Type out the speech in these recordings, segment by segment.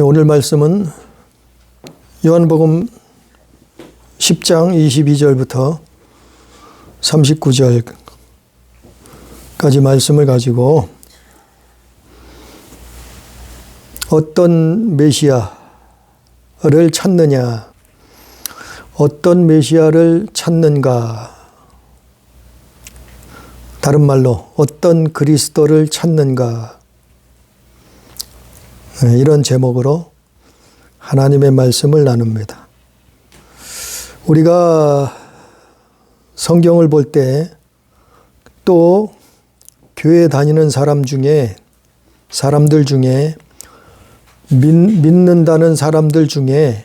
오늘 말씀은 요한복음 10장 22절부터 39절까지 말씀을 가지고 어떤 메시아를 찾느냐, 어떤 메시아를 찾는가, 다른 말로 어떤 그리스도를 찾는가, 이런 제목으로 하나님의 말씀을 나눕니다. 우리가 성경을 볼 때 또 교회 다니는 사람들 중에 믿는다는 사람들 중에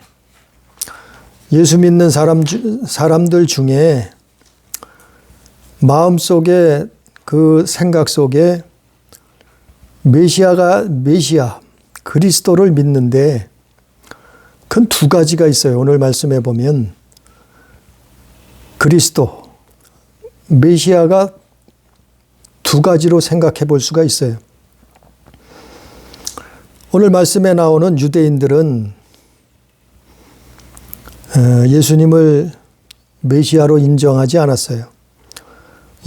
예수 믿는 사람들 중에 마음속에 그 생각 속에 메시아 그리스도를 믿는데 큰 두 가지가 있어요. 오늘 말씀해 보면 그리스도, 메시아가 두 가지로 생각해 볼 수가 있어요. 오늘 말씀에 나오는 유대인들은 예수님을 메시아로 인정하지 않았어요.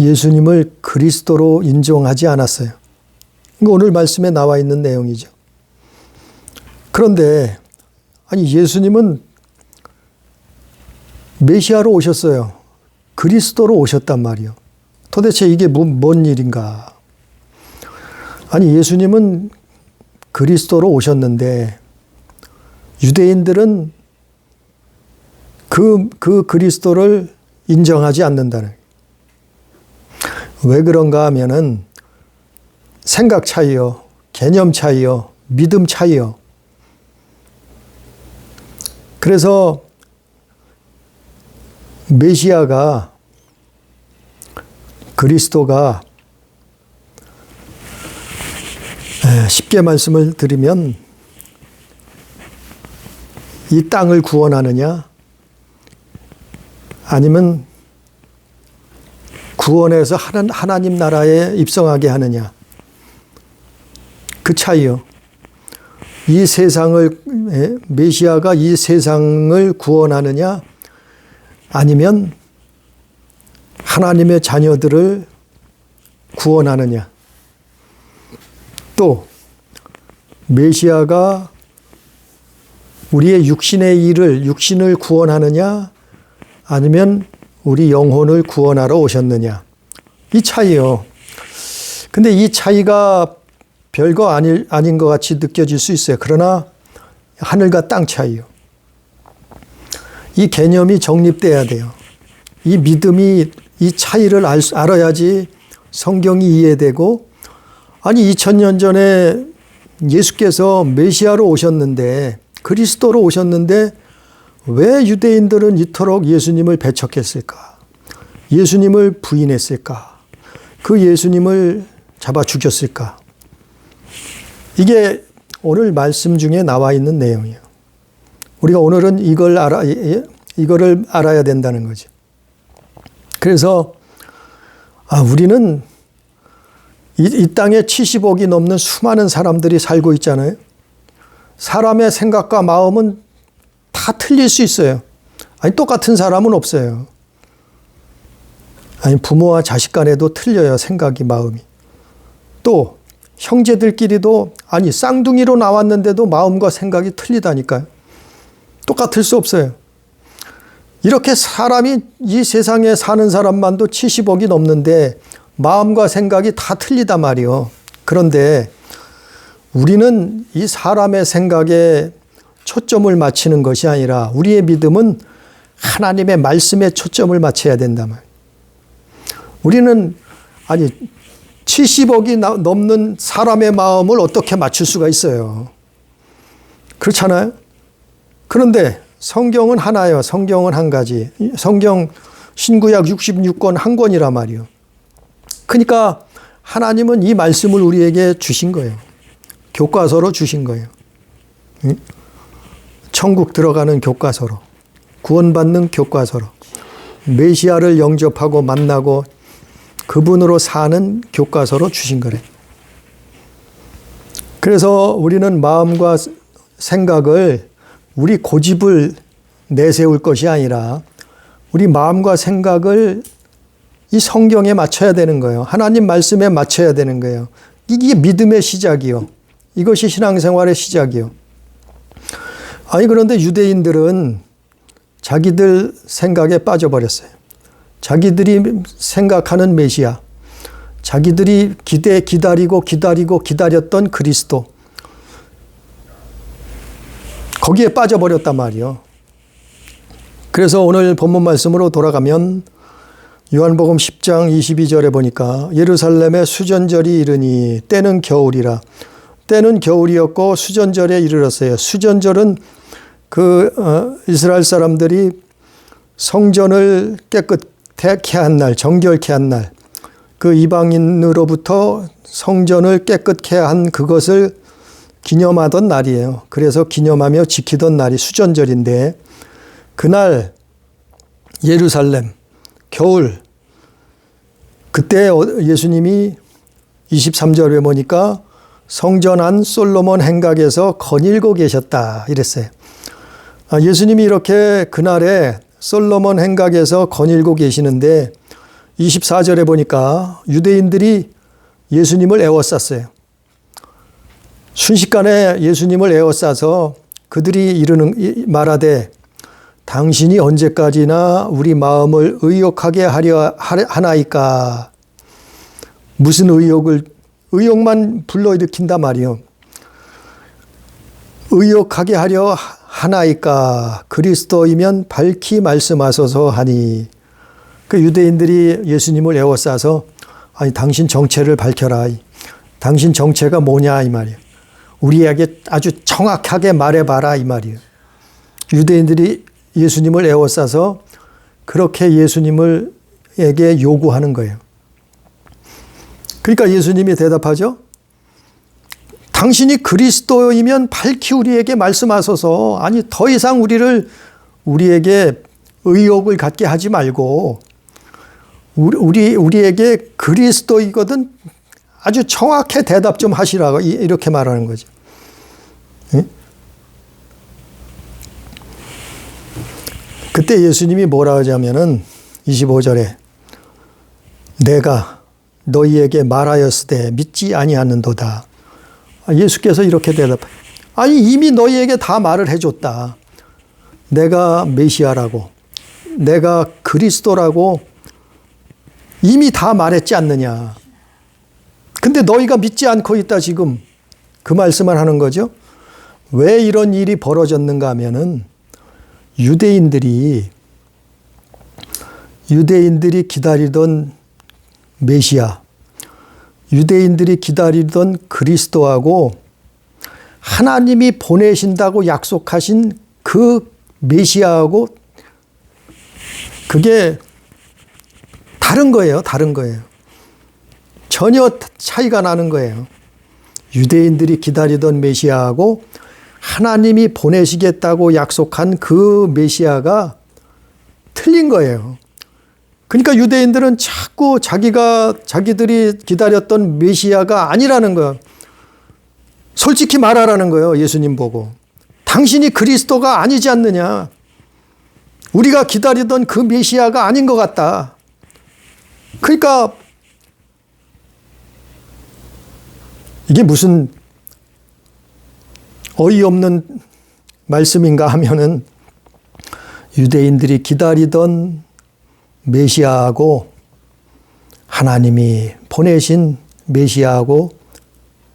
예수님을 그리스도로 인정하지 않았어요. 오늘 말씀에 나와 있는 내용이죠. 그런데 예수님은 메시아로 오셨어요. 그리스도로 오셨단 말이요. 도대체 이게 뭔 일인가? 예수님은 그리스도로 오셨는데 유대인들은 그 그리스도를 인정하지 않는다는. 왜 그런가 하면은 생각 차이요, 개념 차이요, 믿음 차이요. 그래서 메시아가, 그리스도가 쉽게 말씀을 드리면 이 땅을 구원하느냐 아니면 구원해서 하나님 나라에 입성하게 하느냐, 그 차이요. 메시아가 이 세상을 구원하느냐 아니면 하나님의 자녀들을 구원하느냐, 또 메시아가 우리의 육신을 구원하느냐 아니면 우리 영혼을 구원하러 오셨느냐, 이 차이요. 근데 이 차이가 별거 아닌 것 같이 느껴질 수 있어요. 그러나 하늘과 땅 차이요. 이 개념이 정립돼야 돼요. 이 믿음이, 이 차이를 알아야지 성경이 이해되고, 2000년 전에 예수께서 메시아로 오셨는데, 그리스도로 오셨는데 왜 유대인들은 이토록 예수님을 배척했을까? 예수님을 부인했을까? 그 예수님을 잡아 죽였을까? 이게 오늘 말씀 중에 나와 있는 내용이에요. 우리가 오늘은 이거를 알아야 된다는 거죠. 그래서 우리는 이 땅에 70억이 넘는 수많은 사람들이 살고 있잖아요. 사람의 생각과 마음은 다 틀릴 수 있어요. 똑같은 사람은 없어요. 부모와 자식 간에도 틀려요. 생각이, 마음이. 또 형제들끼리도 쌍둥이로 나왔는데도 마음과 생각이 틀리다니까요. 똑같을 수 없어요. 이렇게 사람이 이 세상에 사는 사람만도 70억이 넘는데 마음과 생각이 다 틀리단 말이요. 그런데 우리는 이 사람의 생각에 초점을 맞추는 것이 아니라 우리의 믿음은 하나님의 말씀에 초점을 맞춰야 된단 말이에요. 우리는 70억이 넘는 사람의 마음을 어떻게 맞출 수가 있어요? 그렇잖아요? 그런데 성경은 하나요. 성경은 한 가지. 성경 신구약 66권 한 권이란 말이에요. 그러니까 하나님은 이 말씀을 우리에게 주신 거예요. 교과서로 주신 거예요. 천국 들어가는 교과서로, 구원받는 교과서로, 메시아를 영접하고 만나고 그분으로 사는 교과서로 주신 거래. 그래서 우리는 마음과 생각을 우리 고집을 내세울 것이 아니라 우리 마음과 생각을 이 성경에 맞춰야 되는 거예요. 하나님 말씀에 맞춰야 되는 거예요. 이게 믿음의 시작이요. 이것이 신앙생활의 시작이요. 아니 그런데 유대인들은 자기들 생각에 빠져버렸어요. 자기들이 생각하는 메시아, 자기들이 기다렸던 그리스도, 거기에 빠져버렸단 말이요. 그래서 오늘 본문 말씀으로 돌아가면 요한복음 10장 22절에 보니까 예루살렘에 수전절이 이르니 때는 겨울이라. 때는 겨울이었고 수전절에 이르렀어요. 수전절은 이스라엘 사람들이 성전을 깨끗하게 한 날, 정결케 한 날, 그 이방인으로부터 성전을 깨끗게 한 그것을 기념하던 날이에요. 그래서 기념하며 지키던 날이 수전절인데 그날 예루살렘 겨울 그때 예수님이 23절에 보니까 성전 안 솔로몬 행각에서 거닐고 계셨다 이랬어요. 예수님이 이렇게 그날에 솔로몬 행각에서 거닐고 계시는데 24절에 보니까 유대인들이 예수님을 에워쌌어요. 순식간에 예수님을 에워싸서 그들이 말하되 당신이 언제까지나 우리 마음을 의욕하게 하려 하나이까. 무슨 의욕만 불러일으킨단 말이요. 의욕하게 하려 하나이까. 그리스도이면 밝히 말씀하소서 하니. 그 유대인들이 예수님을 에워싸서 아니 당신 정체를 밝혀라. 당신 정체가 뭐냐 이 말이에요. 우리에게 아주 정확하게 말해봐라 이 말이에요. 유대인들이 예수님을 에워싸서 그렇게 예수님에게 요구하는 거예요. 그러니까 예수님이 대답하죠. 당신이 그리스도이면 밝히 우리에게 말씀하소서. 아니 더 이상 우리에게 의욕을 갖게 하지 말고 우리에게 그리스도이거든 아주 정확히 대답 좀 하시라고 이렇게 말하는 거죠. 네? 그때 예수님이 뭐라 하자면은 25절에 내가 너희에게 말하였으되 믿지 아니하는도다. 예수께서 이렇게 대답해요. 아니 이미 너희에게 다 말을 해줬다. 내가 메시아라고 내가 그리스도라고 이미 다 말했지 않느냐. 근데 너희가 믿지 않고 있다 지금 그 말씀을 하는 거죠. 왜 이런 일이 벌어졌는가 하면은 유대인들이 기다리던 메시아, 유대인들이 기다리던 그리스도하고 하나님이 보내신다고 약속하신 그 메시아하고 그게 다른 거예요. 다른 거예요. 전혀 차이가 나는 거예요. 유대인들이 기다리던 메시아하고 하나님이 보내시겠다고 약속한 그 메시아가 틀린 거예요. 그러니까 유대인들은 자꾸 자기들이 기다렸던 메시아가 아니라는 거예요. 솔직히 말하라는 거예요. 예수님 보고. 당신이 그리스도가 아니지 않느냐. 우리가 기다리던 그 메시아가 아닌 것 같다. 그러니까 이게 무슨 어이없는 말씀인가 하면은 유대인들이 기다리던 메시아하고 하나님이 보내신 메시아하고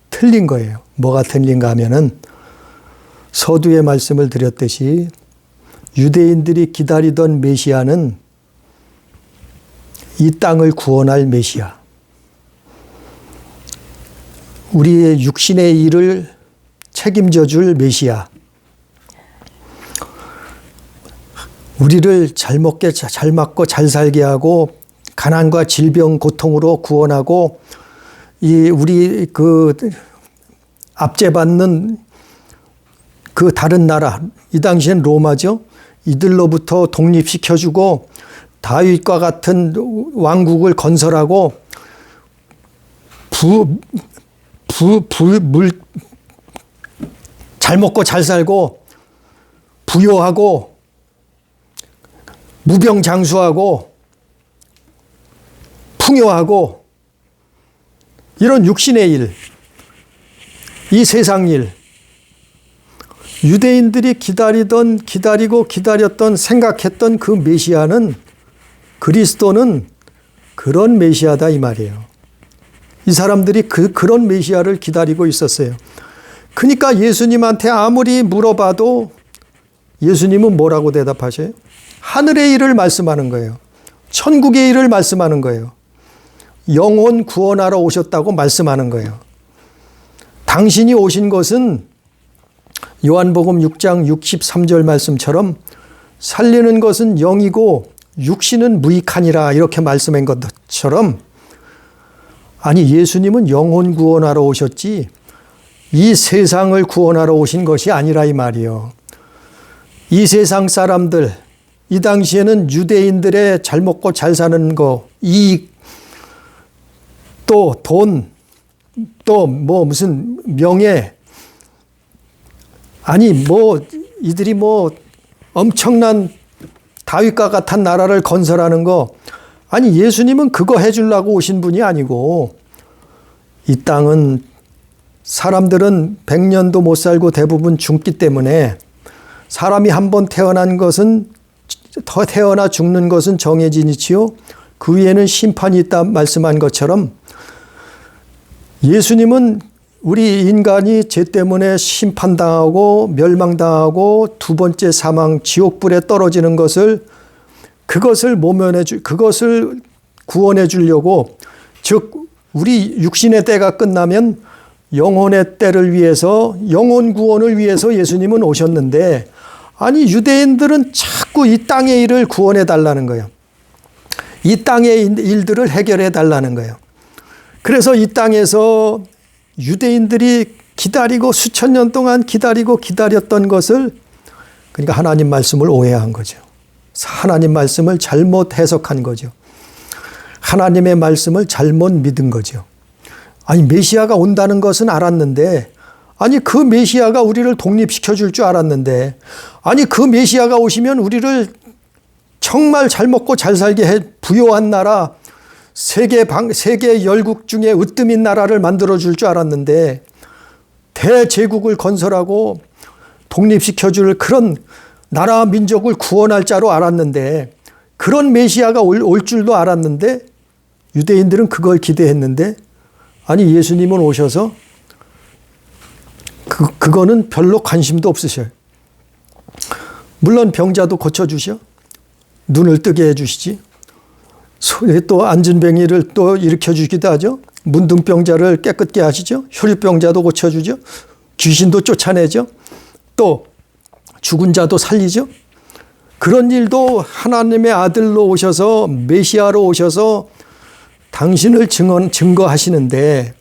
틀린 거예요. 뭐가 틀린가 하면은 서두에 말씀을 드렸듯이 유대인들이 기다리던 메시아는 이 땅을 구원할 메시아. 우리의 육신의 일을 책임져 줄 메시아. 우리를 잘 먹게, 잘 맞고 잘 살게 하고 가난과 질병, 고통으로 구원하고 우리 압제받는 그 다른 나라, 이 당시엔 로마죠. 이들로부터 독립시켜주고 다윗과 같은 왕국을 건설하고 잘 먹고 잘 살고 부요하고 무병장수하고 풍요하고 이런 육신의 일, 이 세상 일, 유대인들이 기다렸던 생각했던 그 메시아는, 그리스도는 그런 메시아다 이 말이에요. 이 사람들이 그런 메시아를 기다리고 있었어요. 그러니까 예수님한테 아무리 물어봐도 예수님은 뭐라고 대답하셔요? 하늘의 일을 말씀하는 거예요. 천국의 일을 말씀하는 거예요. 영혼 구원하러 오셨다고 말씀하는 거예요. 당신이 오신 것은 요한복음 6장 63절 말씀처럼 살리는 것은 영이고 육신은 무익하니라 이렇게 말씀한 것처럼, 아니 예수님은 영혼 구원하러 오셨지 이 세상을 구원하러 오신 것이 아니라 이 말이요. 이 세상 사람들, 이 당시에는 유대인들의 잘 먹고 잘 사는 거, 이익, 또 돈, 또 뭐 무슨 명예, 아니 뭐 이들이 뭐 엄청난 다윗과 같은 나라를 건설하는 거, 아니 예수님은 그거 해주려고 오신 분이 아니고, 이 땅은 사람들은 100년도 못 살고 대부분 죽기 때문에 사람이 한번 태어난 것은, 더 태어나 죽는 것은 정해진 이치요 그 위에는 심판이 있다 말씀한 것처럼, 예수님은 우리 인간이 죄 때문에 심판당하고 멸망당하고 두 번째 사망 지옥불에 떨어지는 것을, 그것을 그것을 구원해 주려고, 즉 우리 육신의 때가 끝나면 영혼의 때를 위해서, 영혼 구원을 위해서 예수님은 오셨는데, 아니 유대인들은 자꾸 이 땅의 일을 구원해 달라는 거예요. 이 땅의 일들을 해결해 달라는 거예요. 그래서 이 땅에서 유대인들이 기다리고 수천 년 동안 기다렸던 것을, 그러니까 하나님 말씀을 오해한 거죠. 하나님 말씀을 잘못 해석한 거죠. 하나님의 말씀을 잘못 믿은 거죠. 아니 메시아가 온다는 것은 알았는데, 아니 그 메시아가 우리를 독립시켜 줄 줄 알았는데, 아니 그 메시아가 오시면 우리를 정말 잘 먹고 잘 살게 해 부요한 나라, 세계 열국 중에 으뜸인 나라를 만들어 줄 줄 알았는데, 대제국을 건설하고 독립시켜 줄 그런 나라 민족을 구원할 자로 알았는데, 그런 메시아가 올 줄도 알았는데, 유대인들은 그걸 기대했는데, 아니 예수님은 오셔서 그거는 별로 관심도 없으셔요. 물론 병자도 고쳐주셔, 눈을 뜨게 해주시지, 또 앉은뱅이를 또 일으켜주기도 하죠. 문둥병자를 깨끗게 하시죠. 혈유병자도 고쳐주죠. 귀신도 쫓아내죠. 또 죽은 자도 살리죠. 그런 일도 하나님의 아들로 오셔서, 메시아로 오셔서 당신을 증거하시는데,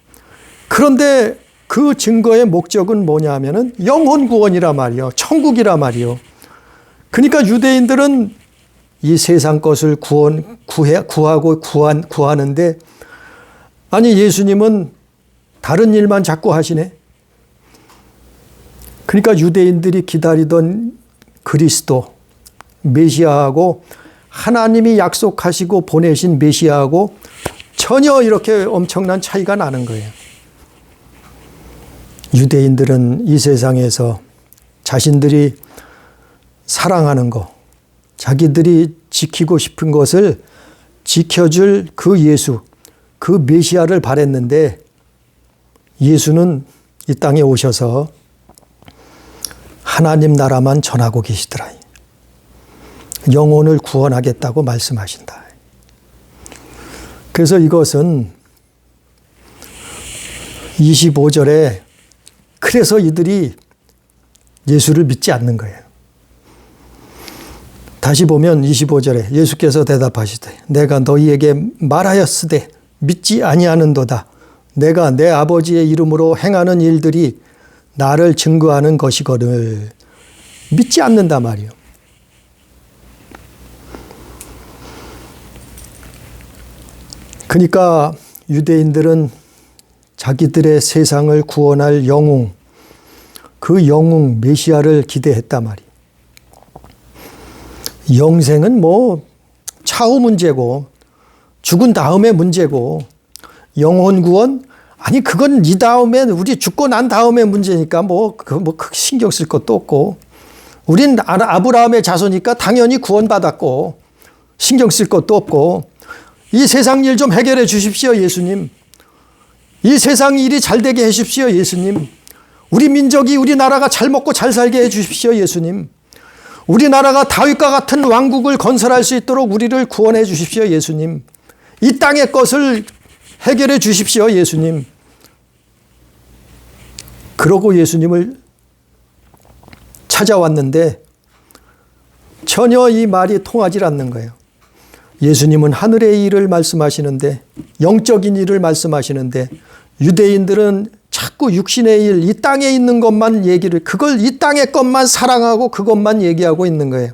그런데 그 증거의 목적은 뭐냐 하면은 영혼 구원이라 말이요, 천국이라 말이요. 그러니까 유대인들은 이 세상 것을 구하는데, 아니 예수님은 다른 일만 자꾸 하시네. 그러니까 유대인들이 기다리던 그리스도 메시아하고, 하나님이 약속하시고 보내신 메시아하고 전혀 이렇게 엄청난 차이가 나는 거예요. 유대인들은 이 세상에서 자신들이 사랑하는 거, 자기들이 지키고 싶은 것을 지켜줄 그 예수, 그 메시아를 바랬는데, 예수는 이 땅에 오셔서 하나님 나라만 전하고 계시더라. 영혼을 구원하겠다고 말씀하신다. 그래서 이것은 25절에, 그래서 이들이 예수를 믿지 않는 거예요. 다시 보면 25절에 예수께서 대답하시되, 내가 너희에게 말하였으되 믿지 아니하는도다. 내가 내 아버지의 이름으로 행하는 일들이 나를 증거하는 것이거늘. 믿지 않는다 말이요. 그러니까 유대인들은 자기들의 세상을 구원할 영웅, 그 영웅 메시아를 기대했단 말이에요. 영생은 뭐 차후 문제고 죽은 다음의 문제고 영혼 구원 아니 그건 이 다음에 우리 죽고 난 다음의 문제니까 뭐 크게 신경 쓸 것도 없고 우린 아브라함의 자손이니까 당연히 구원받았고 신경 쓸 것도 없고 이 세상 일 좀 해결해 주십시오 예수님. 이 세상 일이 잘 되게 해 주십시오 예수님. 우리 민족이 우리나라가 잘 먹고 잘 살게 해 주십시오 예수님. 우리나라가 다윗과 같은 왕국을 건설할 수 있도록 우리를 구원해 주십시오 예수님. 이 땅의 것을 해결해 주십시오 예수님. 그러고 예수님을 찾아왔는데 전혀 이 말이 통하지 않는 거예요. 예수님은 하늘의 일을 말씀하시는데 영적인 일을 말씀하시는데 유대인들은 자꾸 육신의 일, 이 땅에 있는 것만 얘기를 그걸 이 땅의 것만 사랑하고 그것만 얘기하고 있는 거예요.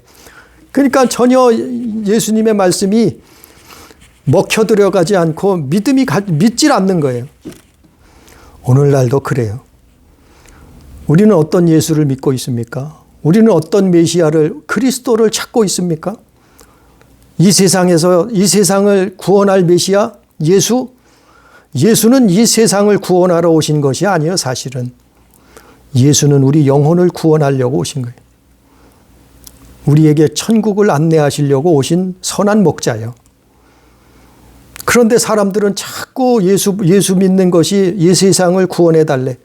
그러니까 전혀 예수님의 말씀이 먹혀 들어가지 않고 믿질 않는 거예요. 오늘날도 그래요. 우리는 어떤 예수를 믿고 있습니까? 우리는 어떤 메시아를 그리스도를 찾고 있습니까? 이 세상에서 이 세상을 구원할 메시아 예수는 이 세상을 구원하러 오신 것이 아니에요. 사실은 예수는 우리 영혼을 구원하려고 오신 거예요. 우리에게 천국을 안내하시려고 오신 선한 목자예요. 그런데 사람들은 자꾸 예수 믿는 것이 이 세상을 구원해 달래.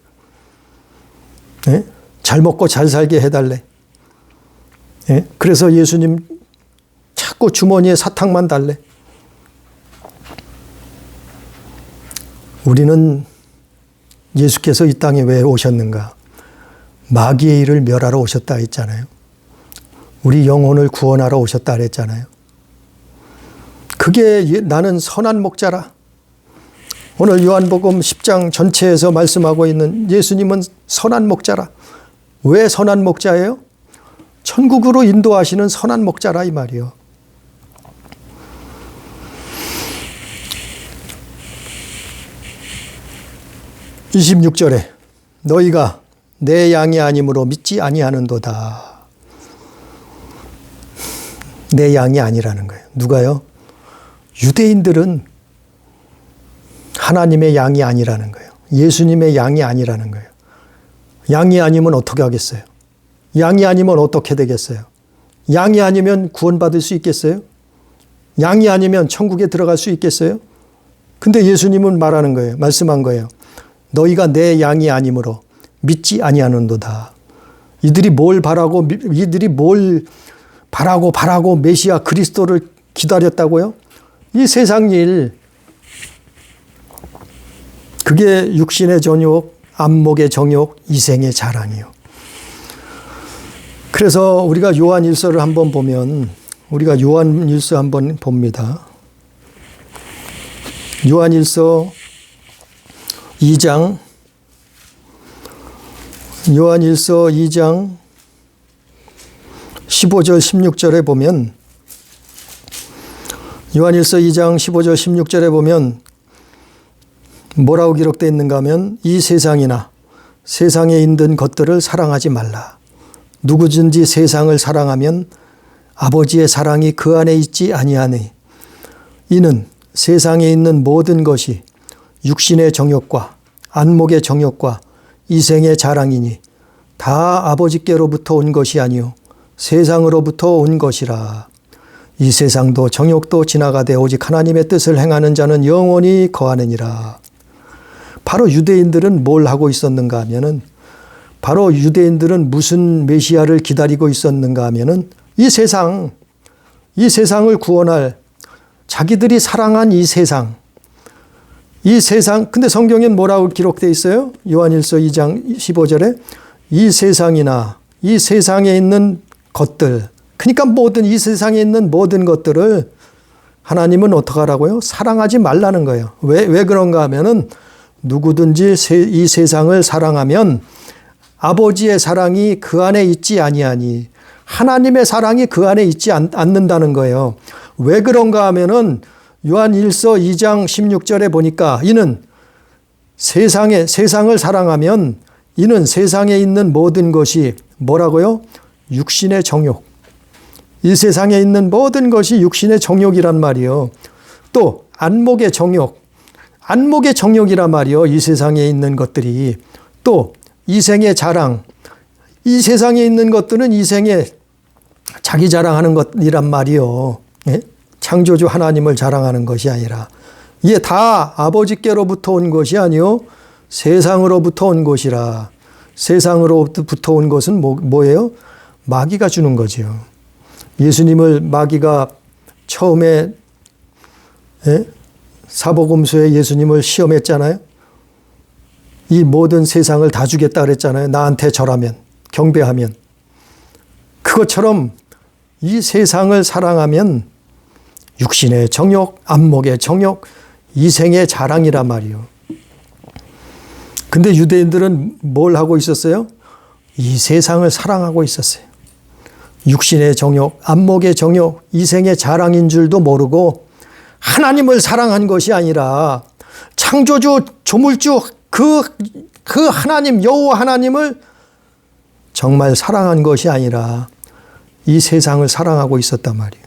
네? 잘 먹고 잘 살게 해달래. 네? 그래서 예수님 자꾸 주머니에 사탕만 달래. 우리는 예수께서 이 땅에 왜 오셨는가? 마귀의 일을 멸하러 오셨다 했잖아요. 우리 영혼을 구원하러 오셨다 그랬잖아요. 그게 나는 선한 목자라. 오늘 요한복음 10장 전체에서 말씀하고 있는 예수님은 선한 목자라. 왜 선한 목자예요? 천국으로 인도하시는 선한 목자라 이 말이요. (26절에) 너희가 내 양이 아니므로 믿지 아니하는도다. 내 양이 아니라는 거예요. 누가요? 유대인들은 하나님의 양이 아니라는 거예요. 예수님의 양이 아니라는 거예요. 양이 아니면 어떻게 하겠어요? 양이 아니면 어떻게 되겠어요? 양이 아니면 구원받을 수 있겠어요? 양이 아니면 천국에 들어갈 수 있겠어요? 근데 예수님은 말하는 거예요. 말씀한 거예요. 너희가 내 양이 아니므로 믿지 아니하는도다. 이들이 뭘 바라고 메시아 그리스도를 기다렸다고요? 이 세상 일, 그게 육신의 정욕, 안목의 정욕, 이생의 자랑이요. 그래서 우리가 요한일서를 한번 보면, 우리가 요한일서 한번 봅니다. 요한일서 2장 15절 16절에 보면 요한일서 2장 15절 16절에 보면 뭐라고 기록되어 있는가 하면 이 세상이나 세상에 있는 것들을 사랑하지 말라. 누구든지 세상을 사랑하면 아버지의 사랑이 그 안에 있지 아니하니 이는 세상에 있는 모든 것이 육신의 정욕과 안목의 정욕과 이생의 자랑이니 다 아버지께로부터 온 것이 아니요 세상으로부터 온 것이라. 이 세상도 정욕도 지나가되 오직 하나님의 뜻을 행하는 자는 영원히 거하느니라. 바로 유대인들은 뭘 하고 있었는가 하면은 바로 유대인들은 무슨 메시아를 기다리고 있었는가 하면은 이 세상을 구원할 자기들이 사랑한 이 세상, 근데 성경엔 뭐라고 기록되어 있어요? 요한일서 2장 15절에 이 세상이나 이 세상에 있는 것들, 그러니까 이 세상에 있는 모든 것들을 하나님은 어떻게 하라고요? 사랑하지 말라는 거예요. 왜 그런가 하면은 누구든지 이 세상을 사랑하면 아버지의 사랑이 그 안에 있지 아니하니 하나님의 사랑이 그 안에 있지 않는다는 거예요. 왜 그런가 하면은 요한일서 2장 16절에 보니까 이는 세상을 사랑하면 이는 세상에 있는 모든 것이 뭐라고요? 육신의 정욕. 이 세상에 있는 모든 것이 육신의 정욕이란 말이요. 또 안목의 정욕. 안목의 정욕이란 말이요. 이 세상에 있는 것들이. 또 이생의 자랑. 이 세상에 있는 것들은 이생에 자기 자랑하는 것이란 말이요. 예? 창조주 하나님을 자랑하는 것이 아니라 이게 다 아버지께로부터 온 것이 아니요 세상으로부터 온 것이라. 세상으로부터 온 것은 뭐예요? 마귀가 주는 거지요. 예수님을 마귀가 처음에 사복음서에 예수님을 시험했잖아요. 이 모든 세상을 다 주겠다 그랬잖아요. 나한테 절하면, 경배하면. 그것처럼 이 세상을 사랑하면 육신의 정욕, 안목의 정욕, 이생의 자랑이란 말이요. 근데 유대인들은 뭘 하고 있었어요? 이 세상을 사랑하고 있었어요. 육신의 정욕, 안목의 정욕, 이생의 자랑인 줄도 모르고 하나님을 사랑한 것이 아니라 창조주, 조물주 그 하나님, 여호와 하나님을 정말 사랑한 것이 아니라 이 세상을 사랑하고 있었단 말이에요.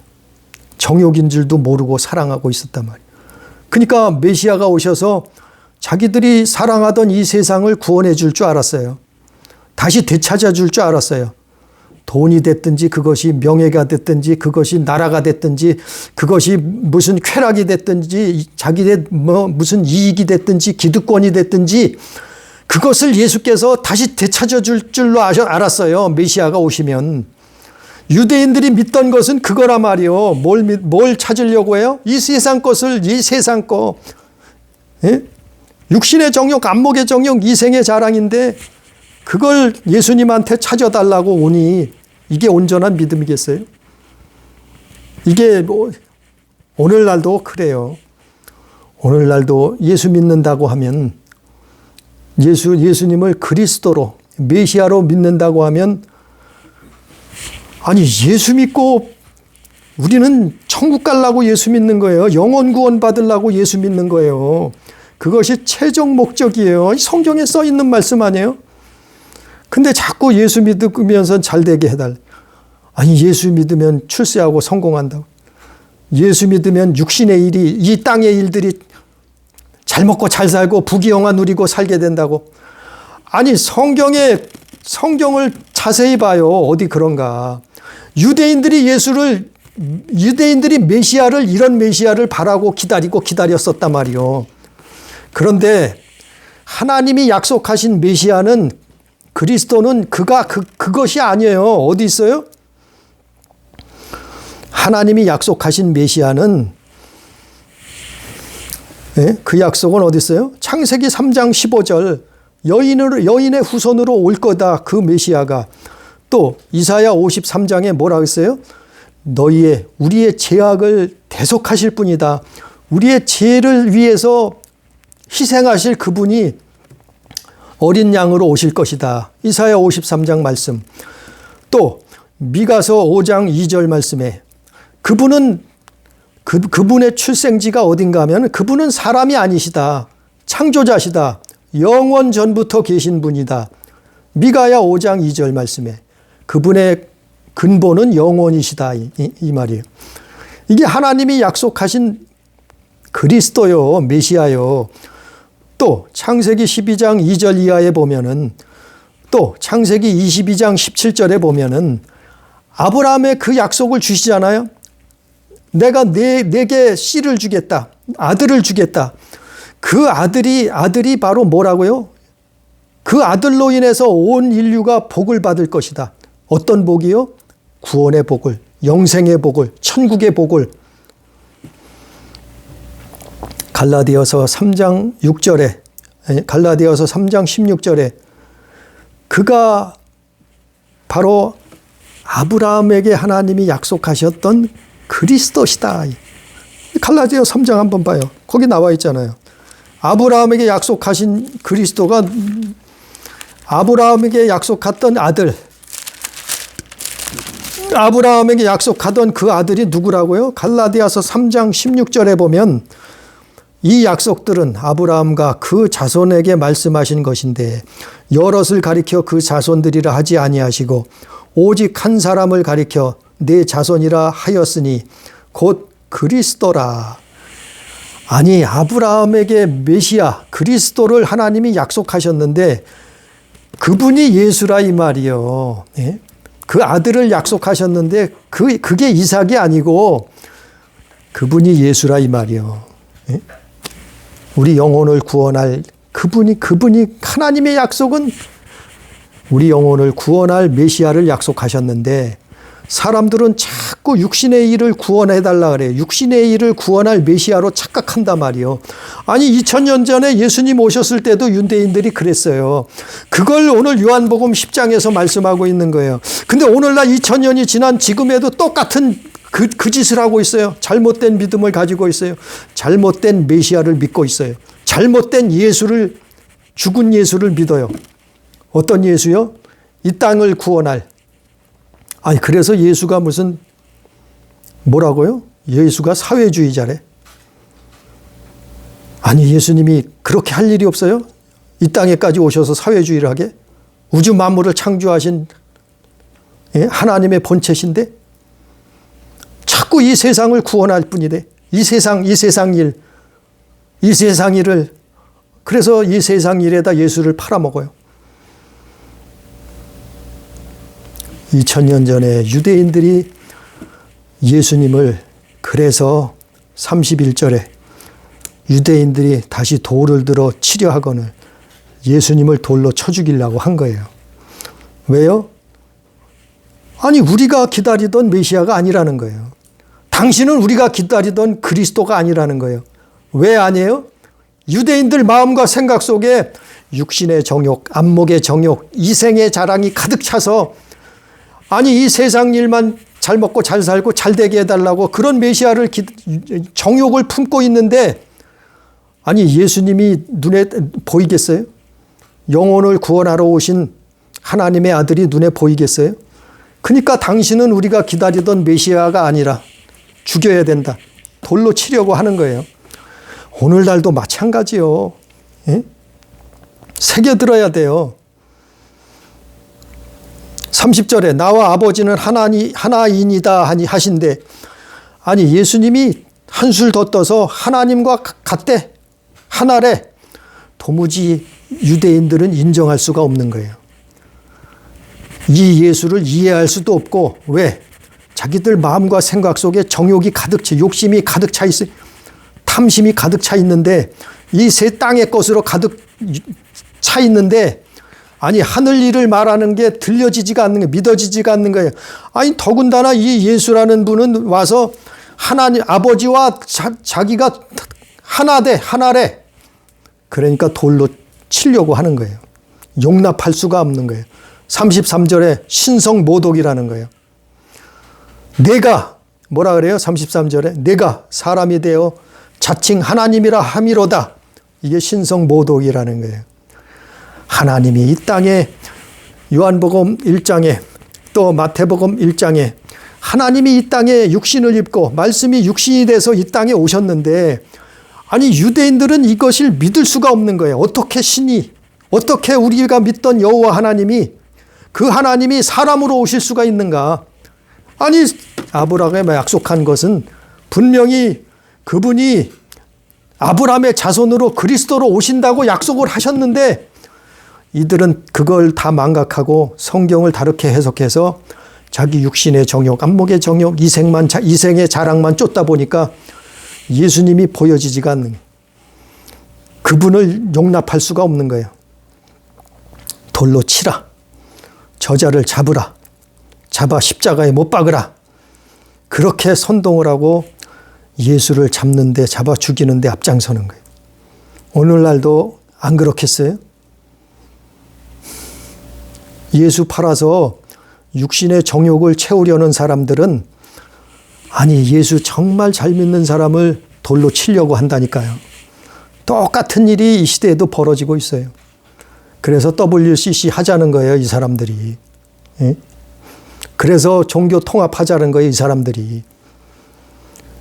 정욕인 줄도 모르고 사랑하고 있었단 말이에요. 그러니까 메시아가 오셔서 자기들이 사랑하던 이 세상을 구원해 줄 줄 알았어요. 다시 되찾아 줄 줄 알았어요. 돈이 됐든지 그것이 명예가 됐든지 그것이 나라가 됐든지 그것이 무슨 쾌락이 됐든지 자기의 무슨 이익이 됐든지 기득권이 됐든지 그것을 예수께서 다시 되찾아 줄 줄로 알았어요. 메시아가 오시면. 유대인들이 믿던 것은 그거라 말이요. 뭘 찾으려고 해요? 이 세상 것을, 이 세상 거. 예? 육신의 정욕, 안목의 정욕, 이생의 자랑인데 그걸 예수님한테 찾아달라고 오니 이게 온전한 믿음이겠어요? 이게 오늘날도 그래요. 오늘날도 예수 믿는다고 하면 예수님을 그리스도로 메시아로 믿는다고 하면 아니 예수 믿고 우리는 천국 가려고 예수 믿는 거예요. 영원 구원 받으려고 예수 믿는 거예요. 그것이 최종 목적이에요. 성경에 써 있는 말씀 아니에요? 근데 자꾸 예수 믿으면서 잘 되게 해달래. 아니 예수 믿으면 출세하고 성공한다고. 예수 믿으면 육신의 일이 이 땅의 일들이 잘 먹고 잘 살고 부귀영화 누리고 살게 된다고. 아니 성경을 자세히 봐요. 어디 그런가. 유대인들이 메시아를 이런 메시아를 바라고 기다렸었단 말이요. 그런데 하나님이 약속하신 메시아는 그리스도는 그것이 아니에요. 어디 있어요? 하나님이 약속하신 메시아는 그 약속은 어디 있어요? 창세기 3장 15절 여인의 후손으로 올 거다. 그 메시아가. 또 이사야 53장에 뭐라고 했어요? 우리의 죄악을 대속하실 분이다. 우리의 죄를 위해서 희생하실 그분이 어린 양으로 오실 것이다. 이사야 53장 말씀. 또 미가서 5장 2절 말씀에 그분은 그분의 출생지가 어딘가 하면 그분은 사람이 아니시다. 창조자시다. 영원 전부터 계신 분이다. 미가야 5장 2절 말씀에 그분의 근본은 영원이시다. 이 말이에요. 이게 하나님이 약속하신 그리스도요. 메시아요. 또 창세기 12장 2절 이하에 보면은 또 창세기 22장 17절에 보면은 아브라함의 그 약속을 주시잖아요. 내가 내게 씨를 주겠다. 아들을 주겠다. 그 아들이 바로 뭐라고요? 그 아들로 인해서 온 인류가 복을 받을 것이다. 어떤 복이요? 구원의 복을, 영생의 복을, 천국의 복을. 갈라디아서 3장 16절에 그가 바로 아브라함에게 하나님이 약속하셨던 그리스도시다. 갈라디아서 3장 한번 봐요. 거기 나와 있잖아요. 아브라함에게 약속하신 그리스도가 아브라함에게 약속했던 아들, 아브라함에게 약속하던 그 아들이 누구라고요? 갈라디아서 3장 16절에 보면 이 약속들은 아브라함과 그 자손에게 말씀하신 것인데 여럿을 가리켜 그 자손들이라 하지 아니하시고 오직 한 사람을 가리켜 내 자손이라 하였으니 곧 그리스도라. 아니, 아브라함에게 메시아 그리스도를 하나님이 약속하셨는데 그분이 예수라 이 말이요. 예? 그 아들을 약속하셨는데 그게 이삭이 아니고 그분이 예수라 이 말이요. 예? 우리 영혼을 구원할 그분이 하나님의 약속은 우리 영혼을 구원할 메시아를 약속하셨는데 사람들은 자꾸 육신의 일을 구원해달라 그래요. 육신의 일을 구원할 메시아로 착각한단 말이요. 아니 2000년 전에 예수님 오셨을 때도 유대인들이 그랬어요. 그걸 오늘 요한복음 10장에서 말씀하고 있는 거예요. 근데 오늘날 2000년이 지난 지금에도 똑같은 그 짓을 하고 있어요. 잘못된 믿음을 가지고 있어요. 잘못된 메시아를 믿고 있어요. 잘못된 예수를, 죽은 예수를 믿어요. 어떤 예수요? 이 땅을 구원할. 아니, 그래서 예수가 무슨, 뭐라고요? 예수가 사회주의자래. 아니, 예수님이 그렇게 할 일이 없어요? 이 땅에까지 오셔서 사회주의를 하게? 우주 만물을 창조하신 하나님의 본체신데? 자꾸 이 세상을 구원할 뿐이래. 이 세상 일을, 그래서 이 세상 일에다 예수를 팔아먹어요. 2000년 전에 유대인들이 예수님을, 그래서 31절에 유대인들이 다시 돌을 들어 치려 하거늘 예수님을 돌로 쳐 죽이려고 한 거예요. 왜요? 아니, 우리가 기다리던 메시아가 아니라는 거예요. 당신은 우리가 기다리던 그리스도가 아니라는 거예요. 왜 아니에요? 유대인들 마음과 생각 속에 육신의 정욕, 안목의 정욕, 이생의 자랑이 가득 차서 아니, 이 세상 일만 잘 먹고 잘 살고 잘 되게 해달라고 그런 메시아를 정욕을 품고 있는데, 아니, 예수님이 눈에 보이겠어요? 영혼을 구원하러 오신 하나님의 아들이 눈에 보이겠어요? 그러니까 당신은 우리가 기다리던 메시아가 아니라 죽여야 된다. 돌로 치려고 하는 거예요. 오늘날도 마찬가지요. 예? 새겨들어야 돼요. 30절에 나와 아버지는 하나인이다 하신데, 아니, 예수님이 한술 더 떠서 하나님과 같대, 하나래. 도무지 유대인들은 인정할 수가 없는 거예요. 이 예수를 이해할 수도 없고, 왜? 자기들 마음과 생각 속에 정욕이 가득 차, 욕심이 가득 차 있어요. 탐심이 가득 차 있는데, 이 새 땅의 것으로 가득 차 있는데, 아니, 하늘 일을 말하는 게 들려지지가 않는 거예요. 믿어지지가 않는 거예요. 아니, 더군다나 이 예수라는 분은 와서 하나님, 아버지와 자기가 하나래. 그러니까 돌로 치려고 하는 거예요. 용납할 수가 없는 거예요. 33절에 신성모독이라는 거예요. 내가, 뭐라 그래요? 33절에 내가 사람이 되어 자칭 하나님이라 함이로다. 이게 신성모독이라는 거예요. 하나님이 이 땅에, 요한복음 1장에 또 마태복음 1장에 하나님이 이 땅에 육신을 입고 말씀이 육신이 돼서 이 땅에 오셨는데, 아니, 유대인들은 이것을 믿을 수가 없는 거예요. 어떻게 우리가 믿던 여호와 하나님이, 그 하나님이 사람으로 오실 수가 있는가? 아니, 아브라함에 약속한 것은 분명히 그분이 아브라함의 자손으로 그리스도로 오신다고 약속을 하셨는데, 이들은 그걸 다 망각하고 성경을 다르게 해석해서 자기 육신의 정욕, 안목의 정욕, 이생의 자랑만 쫓다 보니까 예수님이 보여지지가 않는, 그분을 용납할 수가 없는 거예요. 돌로 치라. 저자를 잡으라. 잡아 십자가에 못 박으라. 그렇게 선동을 하고 예수를 잡는데, 잡아 죽이는데 앞장서는 거예요. 오늘날도 안 그렇겠어요? 예수 팔아서 육신의 정욕을 채우려는 사람들은, 아니, 예수 정말 잘 믿는 사람을 돌로 치려고 한다니까요. 똑같은 일이 이 시대에도 벌어지고 있어요. 그래서 WCC 하자는 거예요, 이 사람들이. 예? 그래서 종교 통합하자는 거예요, 이 사람들이.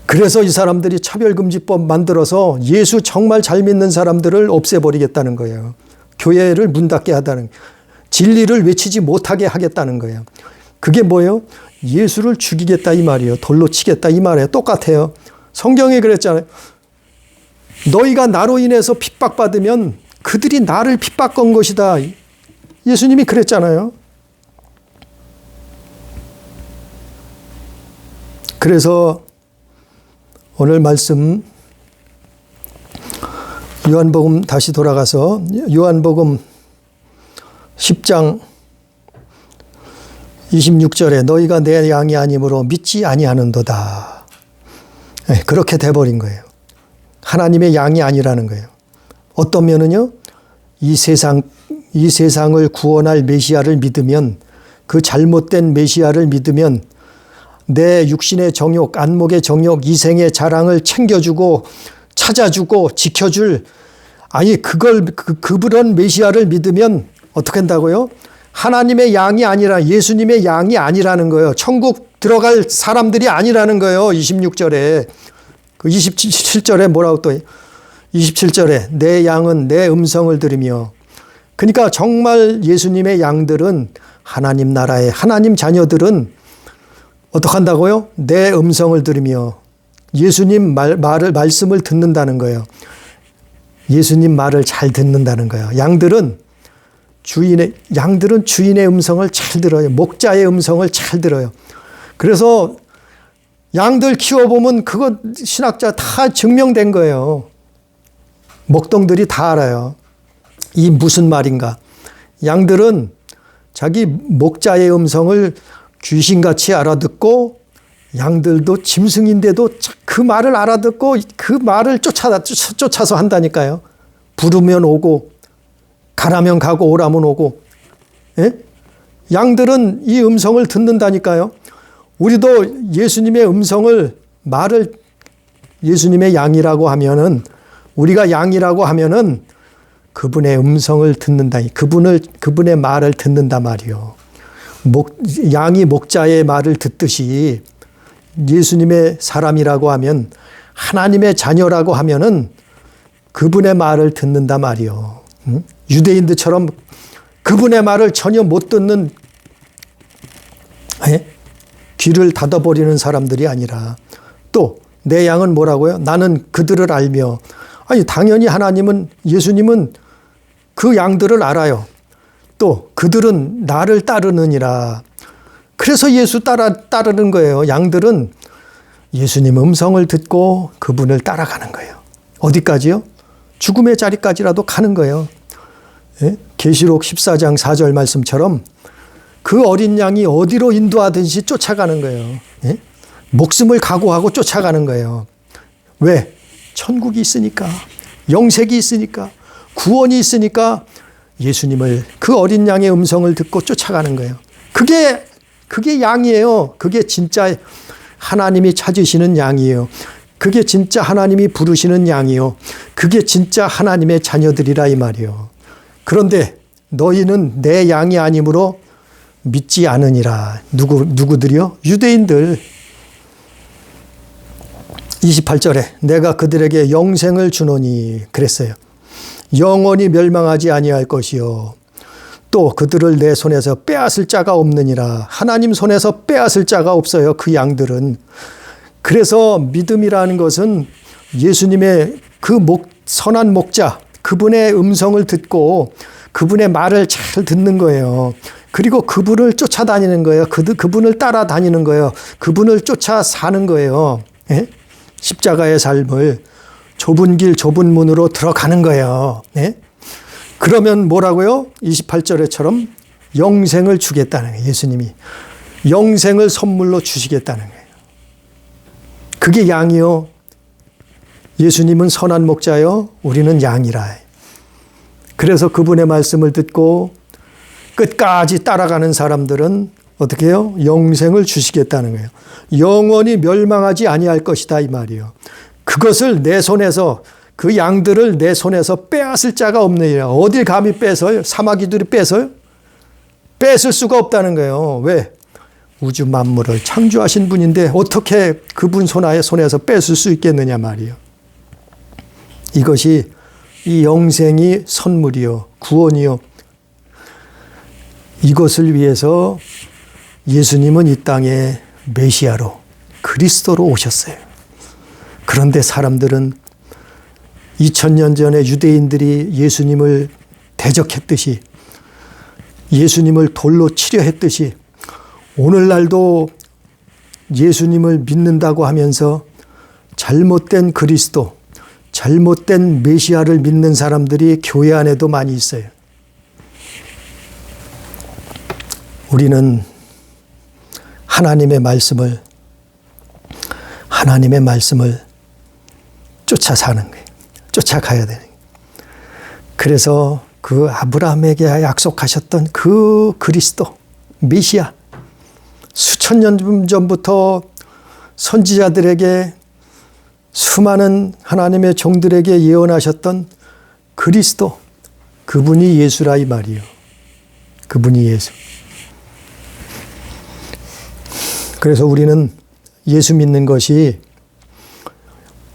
그래서 이 사람들이 차별금지법 만들어서 예수 정말 잘 믿는 사람들을 없애버리겠다는 거예요. 교회를 문 닫게 하다는, 진리를 외치지 못하게 하겠다는 거예요. 그게 뭐예요? 예수를 죽이겠다 이 말이에요. 돌로 치겠다 이 말이에요. 똑같아요. 성경에 그랬잖아요. 너희가 나로 인해서 핍박받으면 그들이 나를 핍박한 것이다. 예수님이 그랬잖아요. 그래서 오늘 말씀 요한복음 다시 돌아가서 요한복음 10장 26절에 너희가 내 양이 아니므로 믿지 아니하는도다. 그렇게 돼버린 거예요. 하나님의 양이 아니라는 거예요. 어떤 면은요, 이 세상을 구원할 메시아를 믿으면, 그 잘못된 메시아를 믿으면 내 육신의 정욕, 안목의 정욕, 이생의 자랑을 챙겨주고 찾아주고 지켜줄, 아니 그런 메시아를 믿으면 어떻게 한다고요? 하나님의 양이 아니라 예수님의 양이 아니라는 거예요. 천국 들어갈 사람들이 아니라는 거예요. 26절에. 그 27절에 뭐라고 또 27절에 내 양은 내 음성을 들으며, 그러니까 정말 예수님의 양들은 하나님 나라의 하나님 자녀들은 어떻게 한다고요? 내 음성을 들으며 예수님 말씀을 듣는다는 거예요. 예수님 말을 잘 듣는다는 거예요. 양들은 주인의 음성을 잘 들어요. 목자의 음성을 잘 들어요. 그래서 양들 키워보면 그거 신학자 다 증명된 거예요. 목동들이 다 알아요. 이 무슨 말인가. 양들은 자기 목자의 음성을 귀신같이 알아듣고, 양들도 짐승인데도 그 말을 알아듣고 그 말을 쫓아서 한다니까요. 부르면 오고 가라면 가고 오라면 오고. 예? 양들은 이 음성을 듣는다니까요. 우리도 예수님의 말을 예수님의 양이라고 하면은, 우리가 양이라고 하면은 그분의 음성을 듣는다. 그분의 말을 듣는다 말이요. 양이 목자의 말을 듣듯이 예수님의 사람이라고 하면, 하나님의 자녀라고 하면은 그분의 말을 듣는다 말이요. 유대인들처럼 그분의 말을 전혀 못 듣는, 귀를 닫아버리는 사람들이 아니라, 또 내 양은 뭐라고요? 나는 그들을 알며. 아니 당연히 예수님은 그 양들을 알아요. 또 그들은 나를 따르느니라. 그래서 예수 따르는 거예요. 양들은 예수님 음성을 듣고 그분을 따라가는 거예요. 어디까지요? 죽음의 자리까지라도 가는 거예요. 계시록 14장 4절 말씀처럼 그 어린 양이 어디로 인도하든지 쫓아가는 거예요. 목숨을 각오하고 쫓아가는 거예요. 왜? 천국이 있으니까, 영생이 있으니까, 구원이 있으니까 예수님을, 그 어린 양의 음성을 듣고 쫓아가는 거예요. 그게 양이에요. 그게 진짜 하나님이 찾으시는 양이에요. 그게 진짜 하나님이 부르시는 양이요. 그게 진짜 하나님의 자녀들이라 이 말이요. 그런데 너희는 내 양이 아니므로 믿지 않으니라. 누구들이요? 유대인들. 28절에 내가 그들에게 영생을 주노니 그랬어요. 영원히 멸망하지 아니할 것이요. 또 그들을 내 손에서 빼앗을 자가 없느니라. 하나님 손에서 빼앗을 자가 없어요. 그 양들은. 그래서 믿음이라는 것은 예수님의 선한 목자, 그분의 음성을 듣고 그분의 말을 잘 듣는 거예요. 그리고 그분을 쫓아다니는 거예요. 그분을 따라다니는 거예요. 그분을 쫓아 사는 거예요. 십자가의 삶을 좁은 길, 좁은 문으로 들어가는 거예요. 그러면 뭐라고요? 28절에처럼 영생을 주겠다는 거예요. 예수님이 영생을 선물로 주시겠다는 거예요. 그게 양이요. 예수님은 선한 목자요. 우리는 양이라. 그래서 그분의 말씀을 듣고 끝까지 따라가는 사람들은 어떻게 해요? 영생을 주시겠다는 거예요. 영원히 멸망하지 아니할 것이다 이 말이에요. 그것을 내 손에서, 그 양들을 내 손에서 빼앗을 자가 없느니라. 어딜 감히 뺏어요? 사마귀들이 뺏어요? 뺏을 수가 없다는 거예요. 왜? 우주 만물을 창조하신 분인데 어떻게 그분 손에서 뺏을 수 있겠느냐 말이요. 이것이 이 영생이 선물이요, 구원이요. 이것을 위해서 예수님은 이 땅에 메시아로, 그리스도로 오셨어요. 그런데 사람들은 2000년 전에 유대인들이 예수님을 대적했듯이, 예수님을 돌로 치려 했듯이 오늘날도 예수님을 믿는다고 하면서 잘못된 그리스도, 잘못된 메시아를 믿는 사람들이 교회 안에도 많이 있어요. 우리는 하나님의 말씀을 쫓아 사는 거예요. 쫓아가야 되는 거예요. 그래서 그 아브라함에게 약속하셨던 그 그리스도, 메시아, 수천 년 전부터 선지자들에게, 수많은 하나님의 종들에게 예언하셨던 그리스도, 그분이 예수라 이 말이요. 그분이 예수. 그래서 우리는 예수 믿는 것이,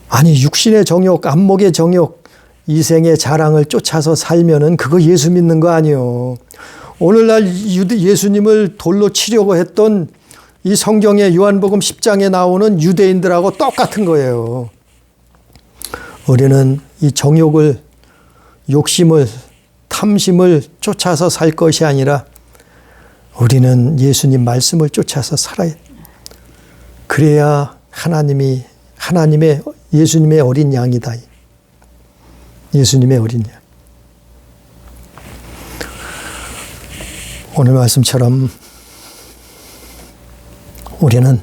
아니 육신의 정욕, 안목의 정욕, 이생의 자랑을 쫓아서 살면은 그거 예수 믿는 거 아니요. 오늘날 예수님을 돌로 치려고 했던 이 성경의 요한복음 10장에 나오는 유대인들하고 똑같은 거예요. 우리는 이 정욕을, 욕심을, 탐심을 쫓아서 살 것이 아니라 우리는 예수님 말씀을 쫓아서 살아야 돼. 그래야 예수님의 어린 양이다. 예수님의 어린 양. 오늘 말씀처럼 우리는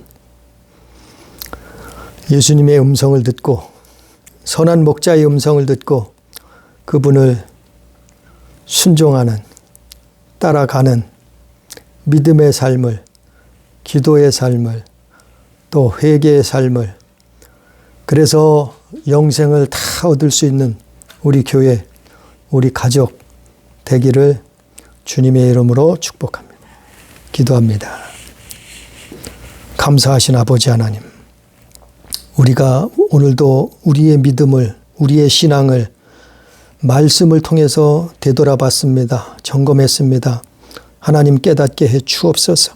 예수님의 음성을 듣고, 선한 목자의 음성을 듣고 그분을 순종하는, 따라가는 믿음의 삶을, 기도의 삶을, 또 회개의 삶을, 그래서 영생을 다 얻을 수 있는 우리 교회, 우리 가족 되기를 주님의 이름으로 축복합니다. 기도합니다. 감사하신 아버지 하나님, 우리가 오늘도 우리의 믿음을, 우리의 신앙을 말씀을 통해서 되돌아봤습니다. 점검했습니다. 하나님 깨닫게 해 주옵소서.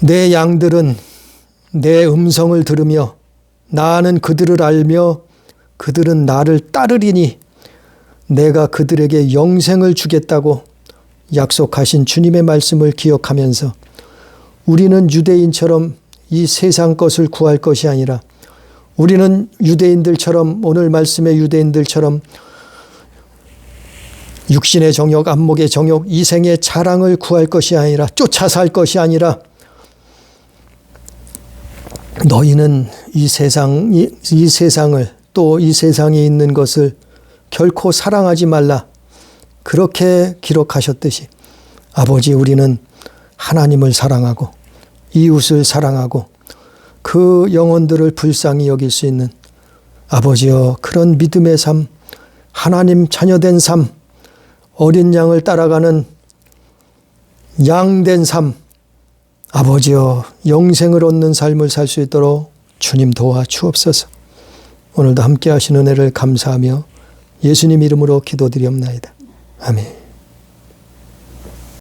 내 양들은 내 음성을 들으며 나는 그들을 알며 그들은 나를 따르리니 내가 그들에게 영생을 주겠다고 약속하신 주님의 말씀을 기억하면서 우리는 유대인처럼 이 세상 것을 구할 것이 아니라 우리는 유대인들처럼, 오늘 말씀의 유대인들처럼 육신의 정욕, 안목의 정욕, 이생의 자랑을 구할 것이 아니라, 쫓아 살 것이 아니라, 너희는 이 세상을 또 이 세상에 있는 것을 결코 사랑하지 말라. 그렇게 기록하셨듯이 아버지, 우리는 하나님을 사랑하고 이웃을 사랑하고 그 영혼들을 불쌍히 여길 수 있는 아버지여, 그런 믿음의 삶, 하나님 자녀된 삶, 어린 양을 따라가는 양된 삶, 아버지여 영생을 얻는 삶을 살 수 있도록 주님 도와 주옵소서. 오늘도 함께 하신 은혜를 감사하며 예수님 이름으로 기도드리옵나이다. 아멘.